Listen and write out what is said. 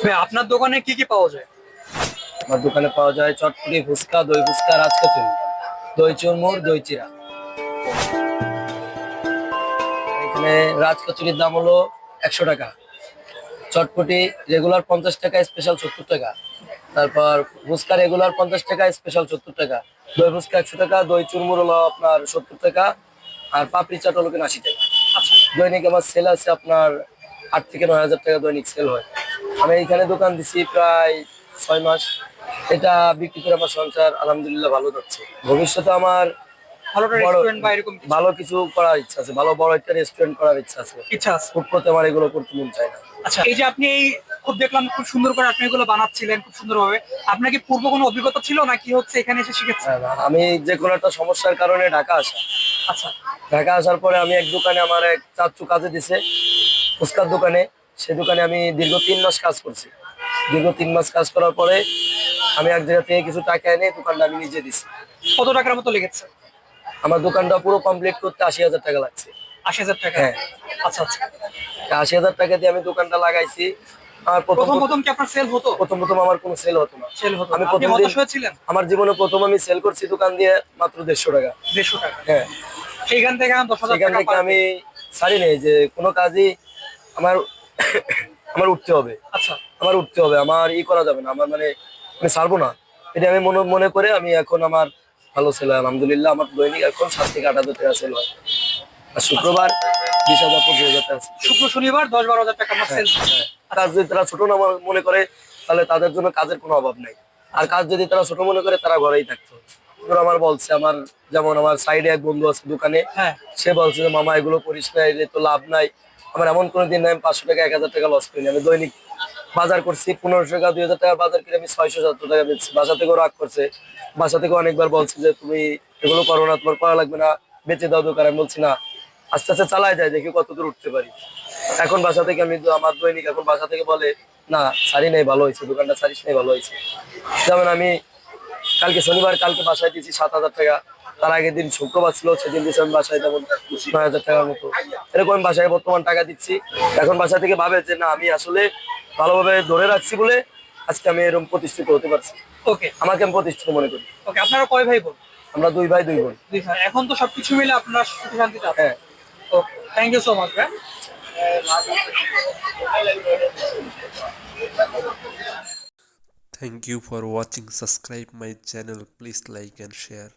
ভাই আপনার দোকানে কি কি পাওয়া যায়? আমার দোকানে পাওয়া যায় চটপটি, ফুচকা, দই ফুচকা, রাজকচুরি, দই চুরমুর, দই চিড়া। এখানে রাজকচুরির দাম হলো 100 টাকা, চটপটি রেগুলার 50 টাকা, স্পেশাল 70 টাকা। তারপর ফুচকা রেগুলার 50 টাকা, স্পেশাল 70 টাকা। দই ফুচকা 100 টাকা, দই চুরমুর হলো আপনার 70 টাকা, আর পাপড়ি চাট হলো কিনা 80 টাকা। আচ্ছা। দৈনিক আমার সেল আছে আপনার 8 থেকে 9 হাজার টাকা দৈনিক সেল হয়। আমি এইখানে দোকান দিছি প্রায় 6 মাস। এটা বিক্রি করে আমার সংসার আলহামদুলিল্লাহ ভালো যাচ্ছে। ভবিষ্যতে আমার ভালো একটা বড় রেস্টুরেন্ট বা এরকম কিছু ভালো কিছু করার ইচ্ছা আছে, ভালো বড় একটা রেস্টুরেন্ট করার ইচ্ছা আছে। ইচ্ছা আছে? হুট করতে আমার এগুলো করতে মন চায় না। আচ্ছা, এই যে আপনি এই খুব দেখলাম খুব সুন্দর করে আপনি এগুলো বানাচ্ছিলেন খুব সুন্দরভাবে। আপনার কি পূর্ব কোনো অভিজ্ঞতা ছিল নাকি হচ্ছে এখানে এসে শিখেছেন? হ্যাঁ, না, আমি যে কোনো একটা সমস্যার কারণে ঢাকা আসা। আচ্ছা। ঢাকা আসার পরে আমি এক দোকানে আমার এক চাচ্চু কাজে দিছে, ফুচকার দোকানে। সে দোকানে আমি দীর্ঘ 3 মাস কাজ করছি। দীর্ঘ 3 মাস কাজ করার পরে আমি এক জায়গা থেকে কিছু টাকা এনে দোকানটা আমি নিজে দিছি। কত টাকার মতো লেগেছে? আমার দোকানটা পুরো কমপ্লিট করতে 80 হাজার টাকা লাগছে। 80,000 টাকা? হ্যাঁ, আচ্ছা আচ্ছা। 80 হাজার টাকা দিয়ে আমি দোকানটা লাগাইছি। আমার প্রথম প্রথম প্রথম কি আপনার সেল হতো? প্রথম প্রথম আমার কোনো সেল হতো না। সেল হতো না, আমি আপনি প্রথম দিন হতাশ হয়েছিলেন? আমার জীবনে প্রথম আমি সেল করছি দোকান দিয়ে মাত্র 150 টাকা। 150 টাকা? হ্যাঁ, সেইখান থেকে এখন দশ হাজার সেখান টাকা থেকে পার আমি ডে। ছাড়ি নেই যে কোনো কাজই আমার আমার উঠতে হবে। আচ্ছা। আমার উঠতে হবে, আমার করা যাবে না, আমার মানে আমি ছাড়বো না। এটা আমি মনে মনে করে আমি এখন আমার ভালো সেল হয় আলহামদুলিল্লাহ। আমার দৈনিক এখন 7 থেকে 8 হাজার টাকা সেল হয়। আর আচ্ছা, শুক্রবার 20 হাজার 25 হাজার টাকা sale। শুক্র শনিবার 10-12 হাজার টাকা আমার হ্যাঁ, সেল। হ্যাঁ। কাজ যদি তারা ছোট না মনে করে, তাহলে তাদের জন্য কাজের কোনো অভাব নেই। আর আচ্ছা। কাজ যদি তারা ছোট মনে করে, তারা ঘরেই থাকতো। ধরো আমার বলছে, আমার যেমন আমার সাইডে এক বন্ধু আছে দোকানে, হ্যাঁ। সে বলছে যে মামা এগুলো করিস না, এলে তো লাভ নাই। আমার এমন কোনো দিন নাই আমি 500 টাকা 1 হাজার টাকা লস করিনি। আমি দৈনিক বাজার করছি 1500 টাকা 2000 টাকা বাজার করে আমি 600-700 টাকা বেচছি। বাসা থেকেও রাগ করছে, বাসা থেকে অনেকবার বলছে যে তুমি এগুলো করো না, তোমার করা লাগবে না, বেঁচে দাও দোকান। আমি বলছি না, আস্তে আস্তে চালায় যায়, দেখি কত দূর উঠতে পারি। এখন বাসা থেকে আমি আমার দৈনিক এখন বাসা থেকে বলে না, ছাড়ি নাই ভালো হয়েছে, দোকানটা ছাড়িস নাই ভালো হয়েছে। যেমন আমি কালকে শনিবার, কালকে বাসায় দিয়েছি 7 হাজার টাকা। তার আগের দিন শুক্রবার ছিল, সেদিন দিয়েছি আমি বাসায় তেমন 9 হাজার টাকার মতো। এরকম আমি বাসায় বর্তমান টাকা দিচ্ছি। এখন বাসা থেকে ভাবে যে না, আমি আসলে ভালোভাবে ধরে রাখছি বলে আজকে আমি এরকম প্রতিষ্ঠিত হতে পারছি। ওকে। আমাকে আমি প্রতিষ্ঠিত মনে করি। ওকে, আপনারা কয় ভাই বোন? আমরা 2 ভাই 2 বোন। দুই ভাই। এখন তো সবকিছু মিলে আপনারা সুখে শান্তিতে আছেন। হ্যাঁ। তো থ্যাংক ইউ সো মাচ ভাই। Thank you for watching. Subscribe my channel. Please like and share.